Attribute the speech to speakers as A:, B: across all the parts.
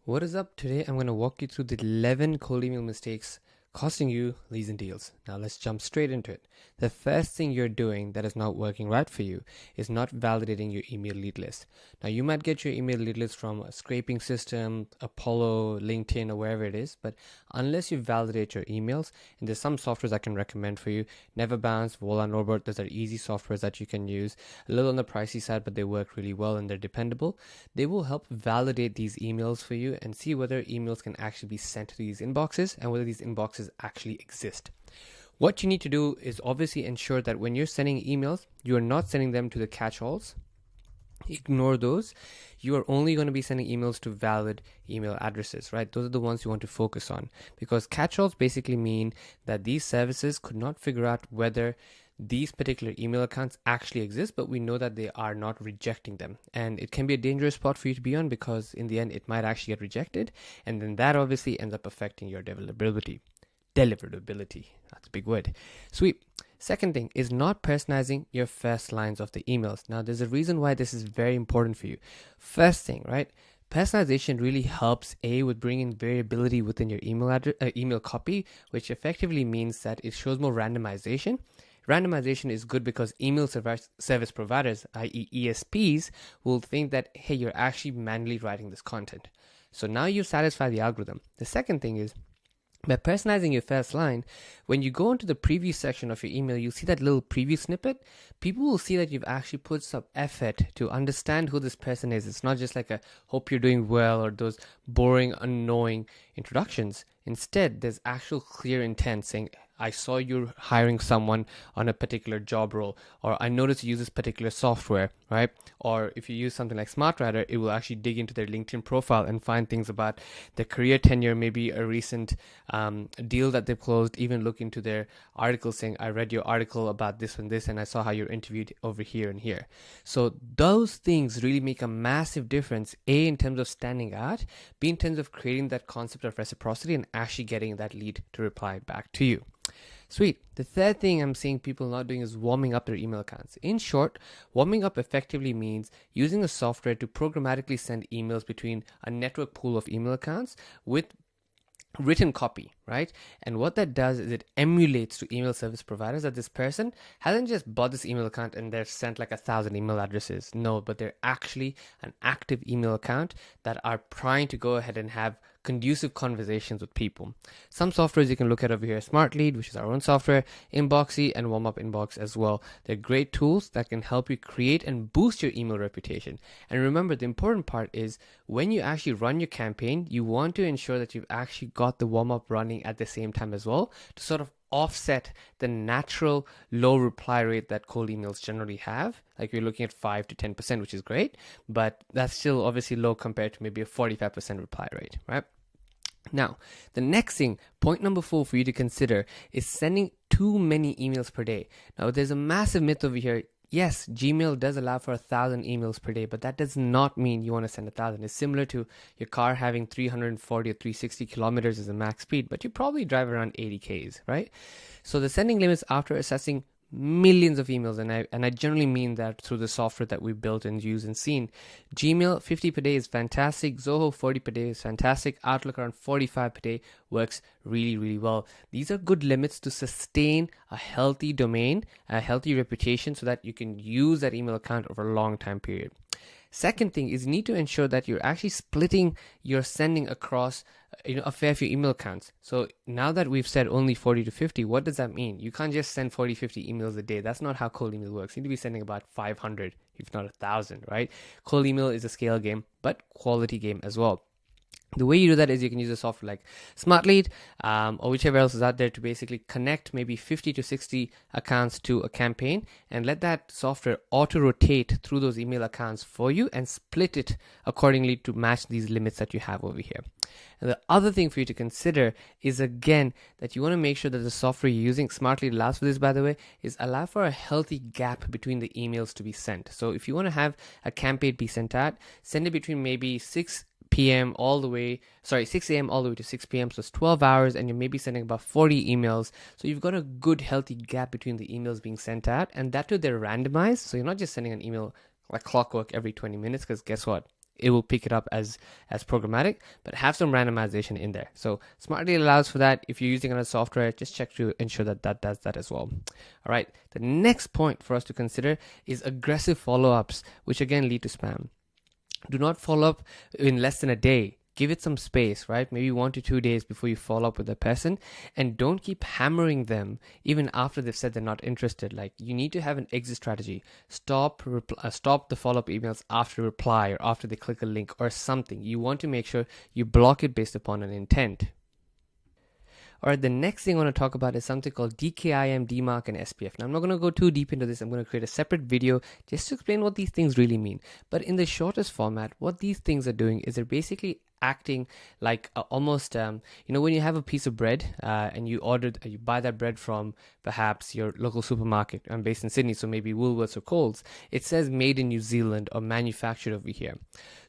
A: What is up? Today I'm going to walk you through the 11 cold email mistakes costing you leads and deals. Now let's jump straight into it. The first thing you're doing that is not working right for you is not validating your email lead list. Now you might get your email lead list from a scraping system, Apollo, LinkedIn, or wherever it is, but unless you validate your emails, and there's some softwares I can recommend for you, Neverbounce, Voila, Norbert, those are easy softwares that you can use, a little on the pricey side, but they work really well and they're dependable. They will help validate these emails for you and see whether emails can actually be sent to these inboxes and whether these inboxes actually exist. What you need to do is obviously ensure that when you're sending emails, you are not sending them to the catch-alls. Ignore those. You are only going to be sending emails to valid email addresses, right? Those are the ones you want to focus on, because catch-alls basically mean that these services could not figure out whether these particular email accounts actually exist, but we know that they are not rejecting them. And it can be a dangerous spot for you to be on, because in the end, it might actually get rejected. And then that obviously ends up affecting your deliverability. That's a big word. Sweet. Second thing is not personalizing your first lines of the emails. Now, there's a reason why this is very important for you. First thing, right? Personalization really helps with bringing variability within your email copy, which effectively means that it shows more randomization. Randomization is good because email service providers, i.e. ESPs, will think that, hey, you're actually manually writing this content. So now you satisfy the algorithm. The second thing is, by personalizing your first line, when you go into the preview section of your email, you'll see that little preview snippet. People will see that you've actually put some effort to understand who this person is. It's not just like a hope you're doing well or those boring, annoying introductions. Instead, there's actual clear intent saying, I saw you hiring someone on a particular job role, or I noticed you use this particular software, right? Or if you use something like SmartWriter, it will actually dig into their LinkedIn profile and find things about their career tenure, maybe a recent deal that they've closed, even look into their article saying, I read your article about this and this, and I saw how you're interviewed over here and here. So those things really make a massive difference, A, in terms of standing out, B, in terms of creating that concept of reciprocity and actually getting that lead to reply back to you. Sweet. The third thing I'm seeing people not doing is warming up their email accounts. In short, warming up effectively means using a software to programmatically send emails between a network pool of email accounts with written copy, right? And what that does is it emulates to email service providers that this person hasn't just bought this email account and they're sent like 1,000 email addresses. No, but they're actually an active email account that are trying to go ahead and have conducive conversations with people. Some softwares you can look at over here, SmartLead, which is our own software, Inboxy, and WarmUp Inbox as well. They're great tools that can help you create and boost your email reputation. And remember, the important part is when you actually run your campaign, you want to ensure that you've actually got the warm-up running at the same time as well, to sort of offset the natural low reply rate that cold emails generally have. Like you're looking at 5 to 10%, which is great, but that's still obviously low compared to maybe a 45% reply rate, right? Now, the next thing, point number 4 for you to consider is sending too many emails per day. Now, there's a massive myth over here. Yes, Gmail does allow for 1,000 emails per day, but that does not mean you want to send 1,000. It's similar to your car having 340 or 360 kilometers as a max speed, but you probably drive around 80 Ks, right? So the sending limits after assessing millions of emails, and I generally mean that through the software that we built and used and seen. Gmail 50 per day is fantastic. Zoho 40 per day is fantastic. Outlook around 45 per day works really, really well. These are good limits to sustain a healthy domain, a healthy reputation, so that you can use that email account over a long time period. Second thing is you need to ensure that you're actually splitting your sending across a fair few email accounts. So now that we've said only 40 to 50, what does that mean? You can't just send 40, 50 emails a day. That's not how cold email works. You need to be sending about 500, if not 1,000, right? Cold email is a scale game, but quality game as well. The way you do that is you can use a software like SmartLead or whichever else is out there to basically connect maybe 50 to 60 accounts to a campaign and let that software auto-rotate through those email accounts for you and split it accordingly to match these limits that you have over here. And the other thing for you to consider is, again, that you want to make sure that the software you're using, SmartLead allows for this, by the way, is allow for a healthy gap between the emails to be sent. So if you want to have a campaign be sent out, send it between maybe 6 a.m. all the way to 6 p.m. So it's 12 hours and you're maybe sending about 40 emails. So you've got a good healthy gap between the emails being sent out, and that too, they're randomized. So you're not just sending an email like clockwork every 20 minutes, because guess what? it will pick it up as programmatic, but have some randomization in there. So Smartly allows for that. If you're using another software, just check to ensure that that does that as well. All right, the next point for us to consider is aggressive follow-ups, which again lead to spam. Do not follow up in less than a day. Give it some space, right? Maybe 1 to 2 days before you follow up with the person, and don't keep hammering them even after they've said they're not interested. Like, you need to have an exit strategy. Stop the follow-up emails after reply or after they click a link or something. You want to make sure you block it based upon an intent. All right, the next thing I want to talk about is something called DKIM, DMARC, and SPF. Now, I'm not going to go too deep into this. I'm going to create a separate video just to explain what these things really mean. But in the shortest format, what these things are doing is they're basically acting like almost when you have a piece of bread and you buy that bread from perhaps your local supermarket. I'm based in Sydney, so maybe Woolworths or Coles. It says made in New Zealand or manufactured over here.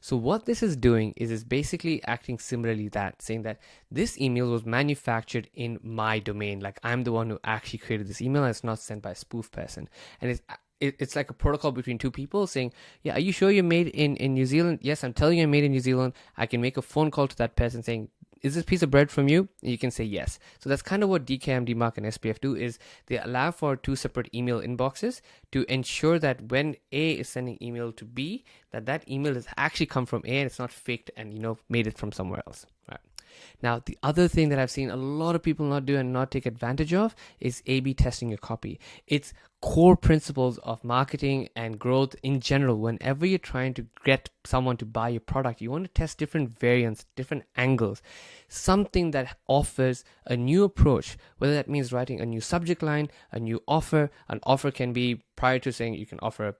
A: So what this is doing is basically acting similarly, that saying that this email was manufactured in my domain, like I'm the one who actually created this email, and it's not sent by a spoof person. And it's like a protocol between two people saying, yeah, are you sure you're made in New Zealand? Yes, I'm telling you I'm made in New Zealand. I can make a phone call to that person saying, is this piece of bread from you? And you can say yes. So that's kind of what DKIM, DMARC, and SPF do, is they allow for two separate email inboxes to ensure that when A is sending email to B, that email has actually come from A and it's not faked and made it from somewhere else. Right. Now, the other thing that I've seen a lot of people not do and not take advantage of is A/B testing your copy. It's core principles of marketing and growth in general. Whenever you're trying to get someone to buy your product, you want to test different variants, different angles, something that offers a new approach, whether that means writing a new subject line, a new offer. An offer can be prior to saying you can offer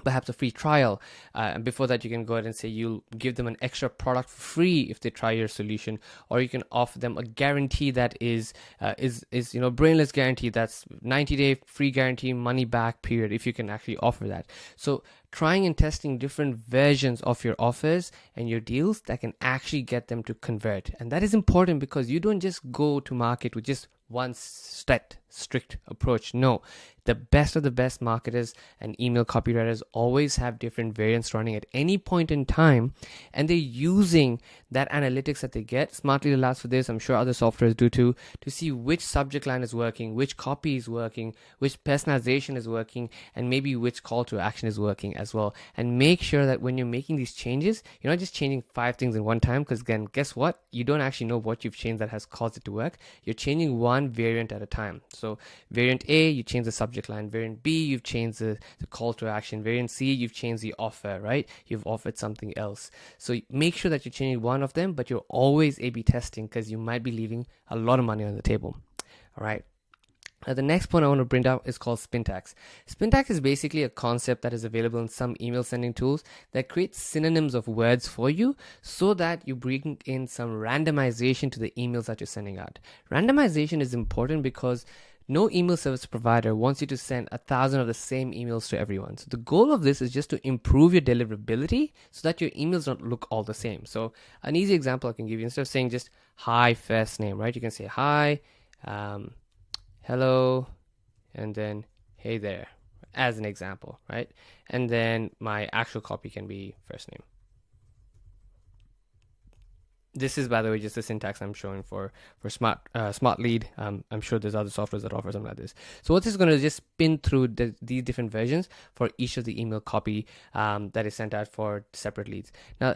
A: perhaps a free trial, and before that you can go ahead and say you'll give them an extra product for free if they try your solution, or you can offer them a guarantee that is brainless guarantee, that's 90-day free guarantee, money back period, if you can actually offer that. So trying and testing different versions of your offers and your deals that can actually get them to convert. And that is important because you don't just go to market with just one strict approach. No, the best of the best marketers and email copywriters always have different variants running at any point in time, and they're using that analytics that they get. Smartly allows for this. I'm sure other softwares do too, to see which subject line is working, which copy is working, which personalization is working, and maybe which call to action is working as well. And make sure that when you're making these changes, you're not just changing 5 things in one time, because again, guess what? You don't actually know what you've changed that has caused it to work. You're changing one variant at a time. So variant A, you change the subject line. Variant B, you've changed the call to action. Variant C, you've changed the offer, right? You've offered something else. So make sure that you're changing one of them, but you're always A/B testing, because you might be leaving a lot of money on the table. All right. Now, the next point I want to bring up is called Spintax. Spintax is basically a concept that is available in some email sending tools that creates synonyms of words for you, so that you bring in some randomization to the emails that you're sending out. Randomization is important because no email service provider wants you to send 1,000 of the same emails to everyone. So the goal of this is just to improve your deliverability so that your emails don't look all the same. So an easy example I can give you, instead of saying just hi first name, right? You can say hi, hello, and then hey there, as an example, right? And then my actual copy can be first name. This is, by the way, just the syntax I'm showing for Smart Lead. I'm sure there's other softwares that offer something like this. So what this is going to just spin through these different versions for each of the email copy that is sent out for separate leads. Now,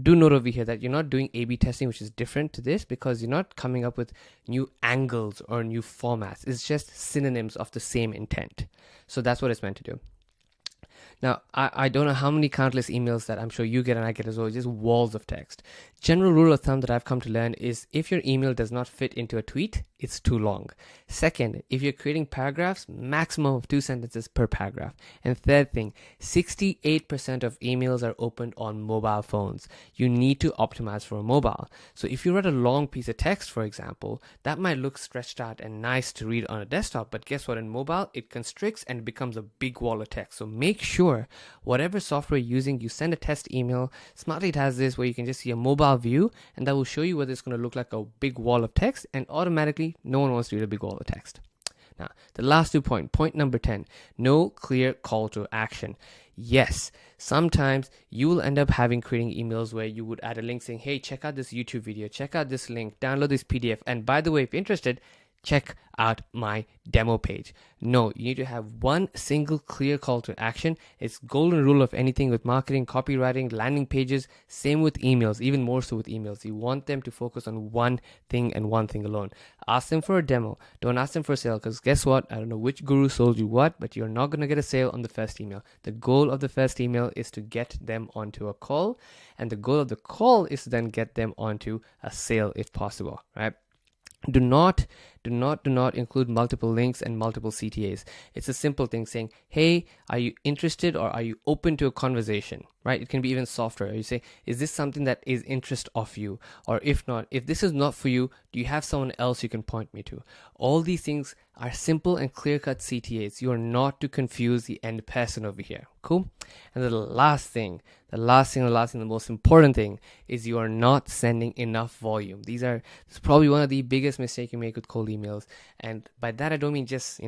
A: do note over here that you're not doing A/B testing, which is different to this, because you're not coming up with new angles or new formats. It's just synonyms of the same intent. So that's what it's meant to do. Now, I don't know how many countless emails that I'm sure you get and I get as well, just walls of text. General rule of thumb that I've come to learn is if your email does not fit into a tweet, it's too long. Second, if you're creating paragraphs, maximum of 2 sentences per paragraph. And third thing, 68% of emails are opened on mobile phones. You need to optimize for a mobile. So if you write a long piece of text, for example, that might look stretched out and nice to read on a desktop, but guess what? In mobile, it constricts and becomes a big wall of text. So make sure whatever software you're using, you send a test email. Smartly has this where you can just see a mobile view, and that will show you whether it's going to look like a big wall of text, and automatically no one wants to read a big wall of text. Now, the last 2 points. Point number 10, no clear call to action. Yes, sometimes you will end up creating emails where you would add a link saying, hey, check out this YouTube video, check out this link, download this PDF. And by the way, if you're interested, check out my demo page. No, you need to have one single clear call to action. It's golden rule of anything with marketing, copywriting, landing pages. Same with emails, even more so with emails. You want them to focus on one thing and one thing alone. Ask them for a demo. Don't ask them for a sale, because guess what? I don't know which guru sold you what, but you're not going to get a sale on the first email. The goal of the first email is to get them onto a call, and the goal of the call is to then get them onto a sale if possible, right? Do not include multiple links and multiple CTAs. It's a simple thing saying, hey, are you interested or are you open to a conversation, right? It can be even softer. You say, is this something that is interest of you? Or if not, if this is not for you, do you have someone else you can point me to? All these things are simple and clear-cut CTAs. You are not to confuse the end person over here. Cool? And the most important thing is you are not sending enough volume. This is probably one of the biggest mistakes you make with cold emails. And by that, I don't mean just,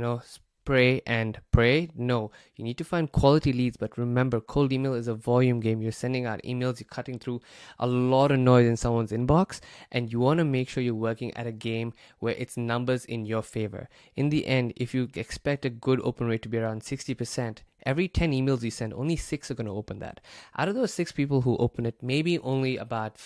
A: spray and pray. No, you need to find quality leads. But remember, cold email is a volume game. You're sending out emails, you're cutting through a lot of noise in someone's inbox, and you want to make sure you're working at a game where it's numbers in your favor. In the end, if you expect a good open rate to be around 60%, every 10 emails you send, only 6 are going to open that. Out of those 6 people who open it, maybe only about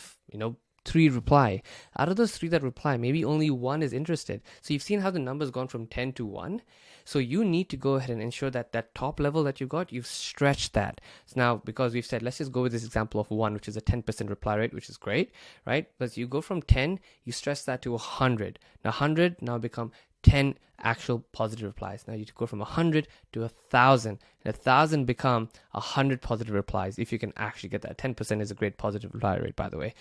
A: 3 reply. Out of those 3 that reply, maybe only 1 is interested. So you've seen how the number's gone from 10 to 1. So you need to go ahead and ensure that that top level that you got, you've stretched that. So now, because we've said, let's just go with this example of 1, which is a 10% reply rate, which is great, right? But you go from 10, you stretch that to 100. Now 100 now become 10 actual positive replies. Now you go from 100 to 1,000, and 1,000 become 100 positive replies. If you can actually get that, 10% is a great positive reply rate, by the way.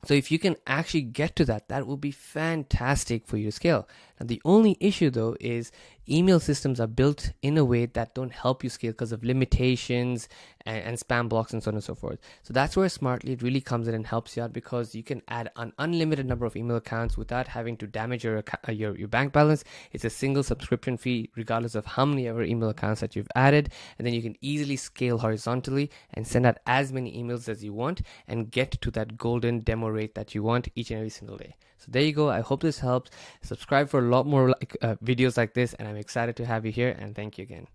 A: So if you can actually get to that, that will be fantastic for you to scale. Now, the only issue though is email systems are built in a way that don't help you scale because of limitations and spam blocks and so on and so forth. So that's where Smartly really comes in and helps you out, because you can add an unlimited number of email accounts without having to damage your bank balance. It's a single subscription fee regardless of how many ever email accounts that you've added, and then you can easily scale horizontally and send out as many emails as you want and get to that golden demo rate that you want each and every single day. So there you go. I hope this helps. Subscribe for a lot more videos like this, and I'm excited to have you here, and thank you again.